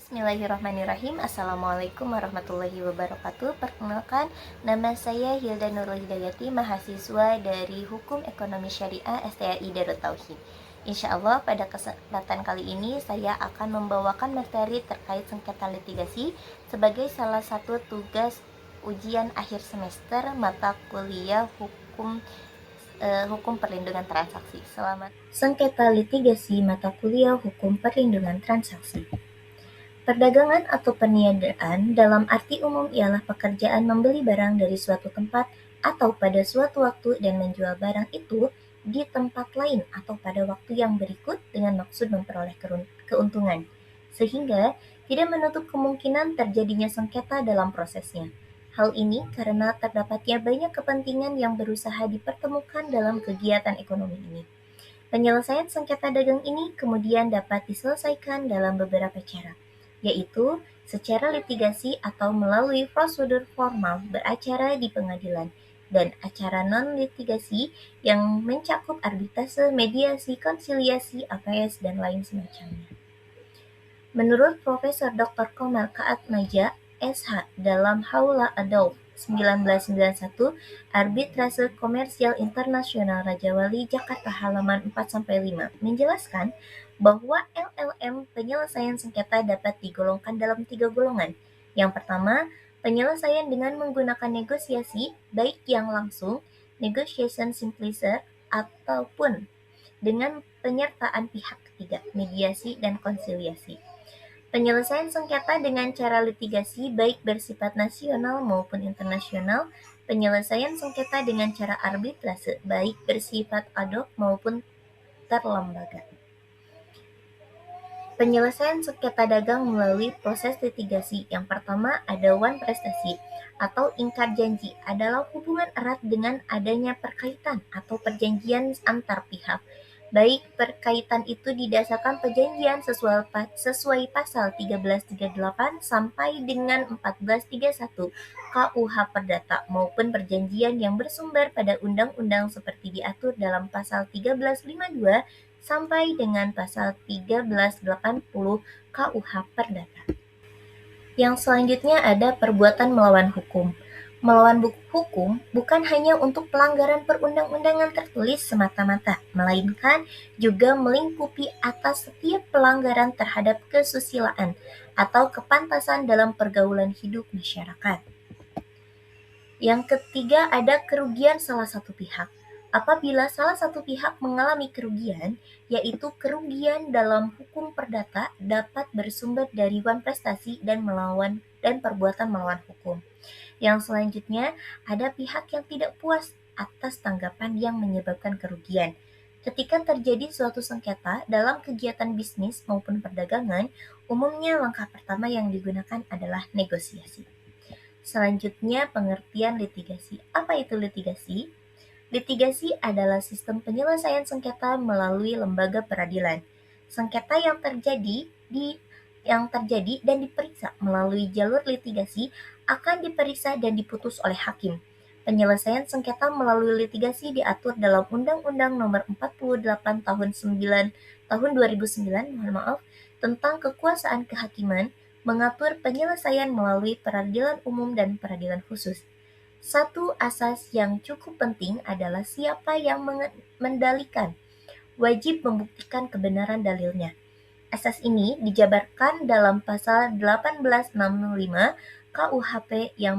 Bismillahirrahmanirrahim. Assalamualaikum warahmatullahi wabarakatuh. Perkenalkan, nama saya Hilda Nurul Hidayati, mahasiswa dari Hukum Ekonomi Syariah STAI Darut Tauhid. Insya Allah pada kesempatan kali ini saya akan membawakan materi terkait sengketa litigasi sebagai salah satu tugas ujian akhir semester mata kuliah Hukum Perlindungan Transaksi. Selamat. Sengketa litigasi mata kuliah Hukum Perlindungan Transaksi. Perdagangan atau peniadaan dalam arti umum ialah pekerjaan membeli barang dari suatu tempat atau pada suatu waktu dan menjual barang itu di tempat lain atau pada waktu yang berikut dengan maksud memperoleh keuntungan, sehingga tidak menutup kemungkinan terjadinya sengketa dalam prosesnya. Hal ini karena terdapatnya banyak kepentingan yang berusaha dipertemukan dalam kegiatan ekonomi ini. Penyelesaian sengketa dagang ini kemudian dapat diselesaikan dalam beberapa cara, yaitu secara litigasi atau melalui prosedur formal beracara di pengadilan, dan acara non-litigasi yang mencakup arbitrase, mediasi, konsiliasi, APS, dan lain semacamnya. Menurut Profesor Dr. Komar Kaatmaja, SH, dalam Haula Adauf 1991, Arbitrase Komersial Internasional Raja Wali, Jakarta halaman 4-5, menjelaskan bahwa LLM penyelesaian sengketa dapat digolongkan dalam 3 golongan. Yang pertama, penyelesaian dengan menggunakan negosiasi, baik yang langsung, negotiation simplicer, ataupun dengan penyertaan pihak ketiga, mediasi dan konsiliasi. Penyelesaian sengketa dengan cara litigasi baik bersifat nasional maupun internasional, penyelesaian sengketa dengan cara arbitrase baik bersifat ad hoc maupun terlembaga. Penyelesaian sengketa dagang melalui proses litigasi. Yang pertama, ada one prestasi atau ingkar janji, adalah hubungan erat dengan adanya perkaitan atau perjanjian antar pihak. Baik perkaitan itu didasarkan perjanjian sesuai pasal 1338 sampai dengan 1431 KUH Perdata maupun perjanjian yang bersumber pada undang-undang seperti diatur dalam pasal 1352 sampai dengan pasal 1380 KUH Perdata. Yang selanjutnya ada perbuatan melawan hukum. Melawan hukum bukan hanya untuk pelanggaran perundang-undangan tertulis semata-mata, melainkan juga melingkupi atas setiap pelanggaran terhadap kesusilaan atau kepantasan dalam pergaulan hidup masyarakat. Yang ketiga ada kerugian salah satu pihak. Apabila salah satu pihak mengalami kerugian, yaitu kerugian dalam hukum perdata dapat bersumber dari wan prestasi dan perbuatan melawan hukum. Yang selanjutnya ada pihak yang tidak puas atas tanggapan yang menyebabkan kerugian. Ketika terjadi suatu sengketa dalam kegiatan bisnis maupun perdagangan, umumnya langkah pertama yang digunakan adalah negosiasi. Selanjutnya, pengertian litigasi. Apa itu litigasi? Litigasi adalah sistem penyelesaian sengketa melalui lembaga peradilan. Sengketa yang terjadi dan diperiksa melalui jalur litigasi akan diperiksa dan diputus oleh hakim. Penyelesaian sengketa melalui litigasi diatur dalam Undang-Undang Nomor 48 Tahun 2009, tentang kekuasaan kehakiman, mengatur penyelesaian melalui peradilan umum dan peradilan khusus. Satu asas yang cukup penting adalah siapa yang mendalikan wajib membuktikan kebenaran dalilnya. Asas ini dijabarkan dalam pasal 1865 KUHP yang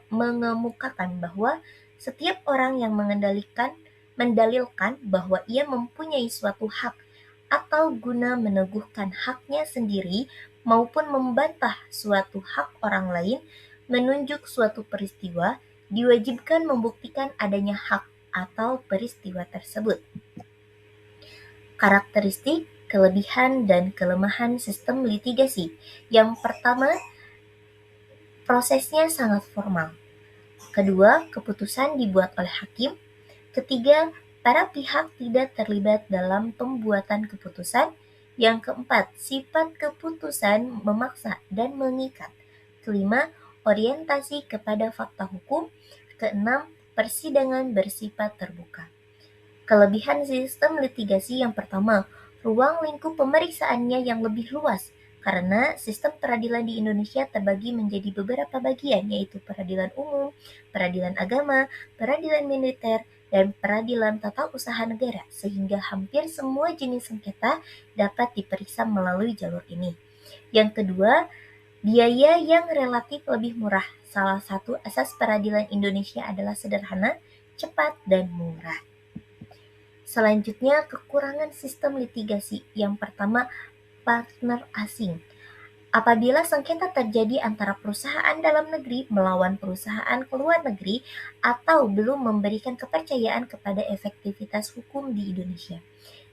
mengemukakan bahwa setiap orang yang mendalilkan bahwa ia mempunyai suatu hak atau guna meneguhkan haknya sendiri maupun membantah suatu hak orang lain, menunjuk suatu peristiwa, diwajibkan membuktikan adanya hak atau peristiwa tersebut. Karakteristik, kelebihan, dan kelemahan sistem litigasi. Yang pertama, prosesnya sangat formal. Kedua, keputusan dibuat oleh hakim. Ketiga, para pihak tidak terlibat dalam pembuatan keputusan. Yang keempat, sifat keputusan memaksa dan mengikat. Kelima, orientasi kepada fakta hukum. Keenam, persidangan bersifat terbuka. Kelebihan sistem litigasi yang pertama, ruang lingkup pemeriksaannya yang lebih luas karena sistem peradilan di Indonesia terbagi menjadi beberapa bagian, yaitu peradilan umum, peradilan agama, peradilan militer, dan peradilan tata usaha negara, sehingga hampir semua jenis sengketa dapat diperiksa melalui jalur ini. Yang kedua, biaya yang relatif lebih murah. Salah satu asas peradilan Indonesia adalah sederhana, cepat, dan murah. Selanjutnya, kekurangan sistem litigasi. Yang pertama, partner asing. Apabila sengketa terjadi antara perusahaan dalam negeri melawan perusahaan luar negeri atau belum memberikan kepercayaan kepada efektivitas hukum di Indonesia.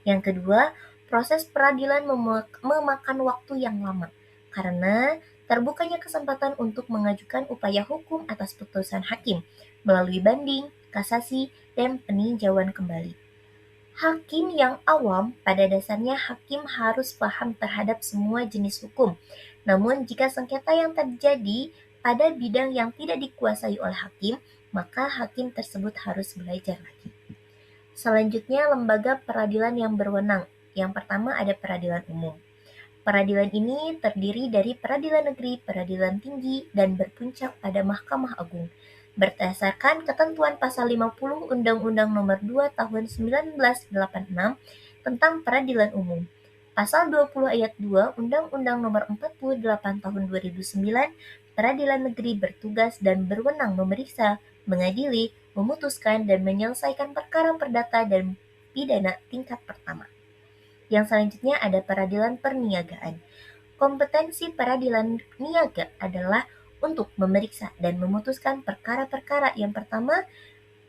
Yang kedua, proses peradilan memakan waktu yang lama karena terbukanya kesempatan untuk mengajukan upaya hukum atas putusan hakim melalui banding, kasasi, dan peninjauan kembali. Hakim yang awam, pada dasarnya hakim harus paham terhadap semua jenis hukum. Namun jika sengketa yang terjadi pada bidang yang tidak dikuasai oleh hakim, maka hakim tersebut harus belajar lagi. Selanjutnya, lembaga peradilan yang berwenang. Yang pertama ada peradilan umum. Peradilan ini terdiri dari peradilan negeri, peradilan tinggi, dan berpuncak pada Mahkamah Agung. Berdasarkan ketentuan pasal 50 Undang-Undang Nomor 2 Tahun 1986 tentang Peradilan Umum. Pasal 20 ayat 2 Undang-Undang Nomor 48 Tahun 2009, Peradilan Negeri bertugas dan berwenang memeriksa, mengadili, memutuskan, dan menyelesaikan perkara perdata dan pidana tingkat pertama. Yang selanjutnya ada peradilan perniagaan. Kompetensi peradilan niaga adalah untuk memeriksa dan memutuskan perkara-perkara. Yang pertama,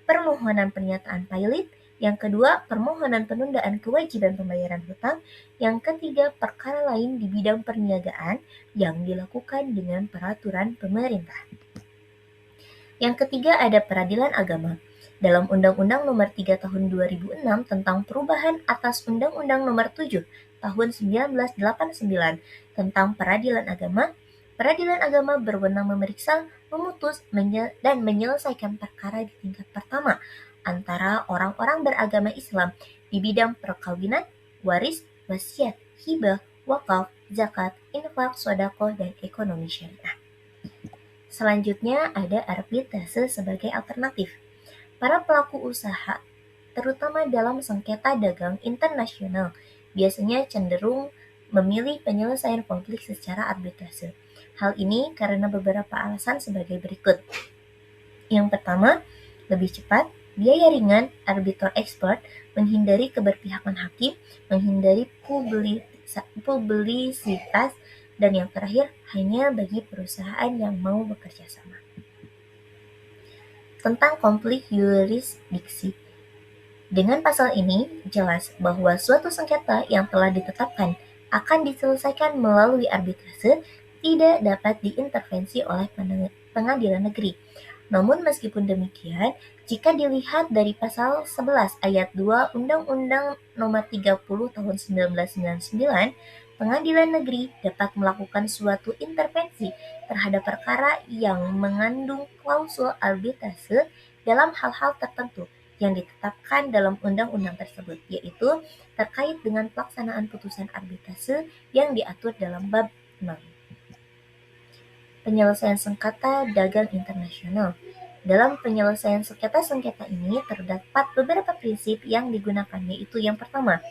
permohonan pernyataan pilot. Yang kedua, permohonan penundaan kewajiban pembayaran hutang. Yang ketiga, perkara lain di bidang perniagaan yang dilakukan dengan peraturan pemerintah. Yang ketiga ada peradilan agama. Dalam Undang-Undang Nomor 3 Tahun 2006 tentang perubahan atas Undang-Undang Nomor 7 Tahun 1989 tentang peradilan agama berwenang memeriksa, memutus, dan menyelesaikan perkara di tingkat pertama antara orang-orang beragama Islam di bidang perkawinan, waris, wasiat, hibah, wakaf, zakat, infak, sedekah, dan ekonomi syariah. Selanjutnya ada arbitrase sebagai alternatif. Para pelaku usaha, terutama dalam sengketa dagang internasional, biasanya cenderung memilih penyelesaian konflik secara arbitrase. Hal ini karena beberapa alasan sebagai berikut. Yang pertama, lebih cepat, biaya ringan, arbitor expert, menghindari keberpihakan hakim, menghindari publisitas, dan yang terakhir, hanya bagi perusahaan yang mau bekerja sama. Tentang konflik yurisdiksi. Dengan pasal ini, jelas bahwa suatu sengketa yang telah ditetapkan akan diselesaikan melalui arbitrase tidak dapat diintervensi oleh pengadilan negeri. Namun meskipun demikian, jika dilihat dari pasal 11 ayat 2 Undang-Undang Nomor 30 Tahun 1999, pengadilan negeri dapat melakukan suatu intervensi terhadap perkara yang mengandung klausul arbitrase dalam hal-hal tertentu yang ditetapkan dalam undang-undang tersebut, yaitu terkait dengan pelaksanaan putusan arbitrase yang diatur dalam bab 6. Penyelesaian sengketa dagang internasional. Dalam penyelesaian sengketa-sengketa ini terdapat beberapa prinsip yang digunakan, yaitu yang pertama,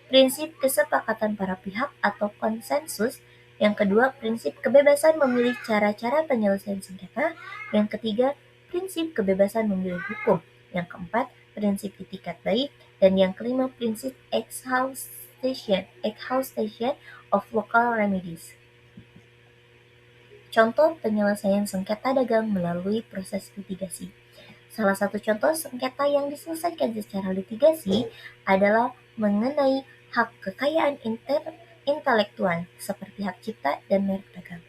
prinsip kesepakatan para pihak atau konsensus. Yang kedua, prinsip kebebasan memilih cara-cara penyelesaian sengketa. Yang ketiga, prinsip kebebasan memilih hukum. Yang keempat, prinsip itikat baik. Dan yang kelima, prinsip exhaustion of local remedies. Contoh penyelesaian sengketa dagang melalui proses litigasi. Salah satu contoh sengketa yang diselesaikan secara litigasi adalah mengenai hak kekayaan intelektual seperti hak cipta dan merek dagang.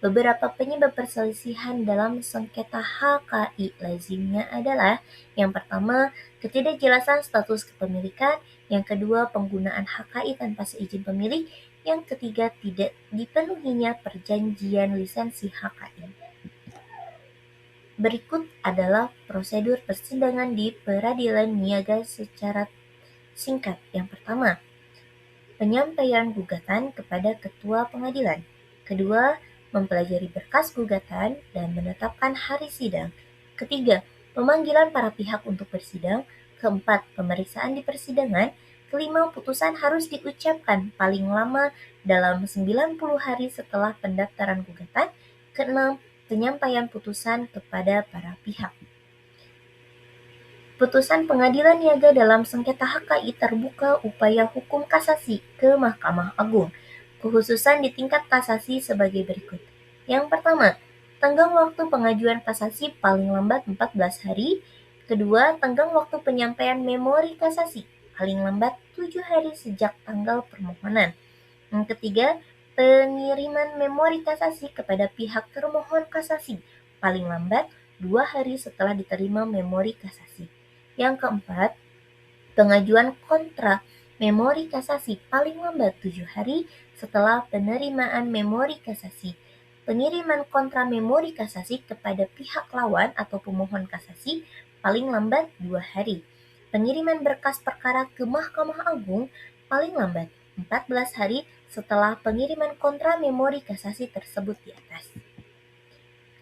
Beberapa penyebab perselisihan dalam sengketa HKI lazimnya adalah yang pertama, ketidakjelasan status kepemilikan, yang kedua, penggunaan HKI tanpa seizin pemilik, yang ketiga, tidak dipenuhinya perjanjian lisensi HKI. Berikut adalah prosedur persidangan di peradilan niaga secara singkat. Yang pertama, penyampaian gugatan kepada ketua pengadilan. Kedua, mempelajari berkas gugatan dan menetapkan hari sidang. Ketiga, pemanggilan para pihak untuk bersidang. Keempat, pemeriksaan di persidangan. Kelima, putusan harus diucapkan paling lama dalam 90 hari setelah pendaftaran gugatan. Keenam, penyampaian putusan kepada para pihak. Putusan pengadilan niaga dalam sengketa HKI terbuka upaya hukum kasasi ke Mahkamah Agung. Kekhususan di tingkat kasasi sebagai berikut. Yang pertama, tenggang waktu pengajuan kasasi paling lambat 14 hari. Kedua, tenggang waktu penyampaian memori kasasi paling lambat 7 hari sejak tanggal permohonan. Yang ketiga, pengiriman memori kasasi kepada pihak termohon kasasi paling lambat 2 hari setelah diterima memori kasasi. Yang keempat, pengajuan kontra memori kasasi paling lambat 7 hari setelah penerimaan memori kasasi. Pengiriman kontra memori kasasi kepada pihak lawan atau pemohon kasasi paling lambat 2 hari. Pengiriman berkas perkara ke Mahkamah Agung paling lambat 14 hari setelah pengiriman kontra memori kasasi tersebut di atas.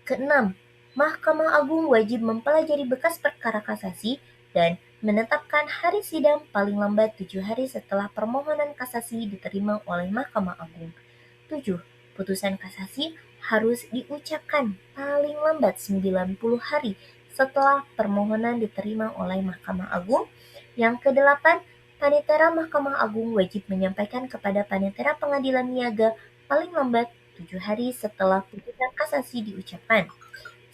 Keenam, Mahkamah Agung wajib mempelajari bekas perkara kasasi dan menetapkan hari sidang paling lambat 7 hari setelah permohonan kasasi diterima oleh Mahkamah Agung. 7. Putusan kasasi harus diucapkan paling lambat 90 hari setelah permohonan diterima oleh Mahkamah Agung. Yang kedelapan, Panitera Mahkamah Agung wajib menyampaikan kepada Panitera Pengadilan Niaga paling lambat 7 hari setelah putusan kasasi diucapkan.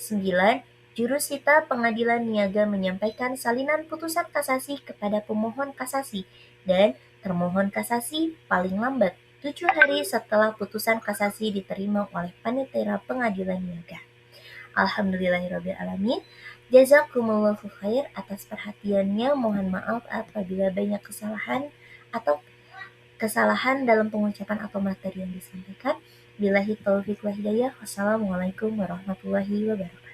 9. Jurusita Pengadilan Niaga menyampaikan salinan putusan kasasi kepada pemohon kasasi dan termohon kasasi paling lambat 7 hari setelah putusan kasasi diterima oleh Panitera Pengadilan Niaga. Alhamdulillahirrabbilalamin. Jazakumullahu khair atas perhatiannya. Mohon maaf apabila banyak kesalahan dalam pengucapan atau materi yang disampaikan. Billahi taufiq wal hidayah. Wassalamualaikum warahmatullahi wabarakatuh.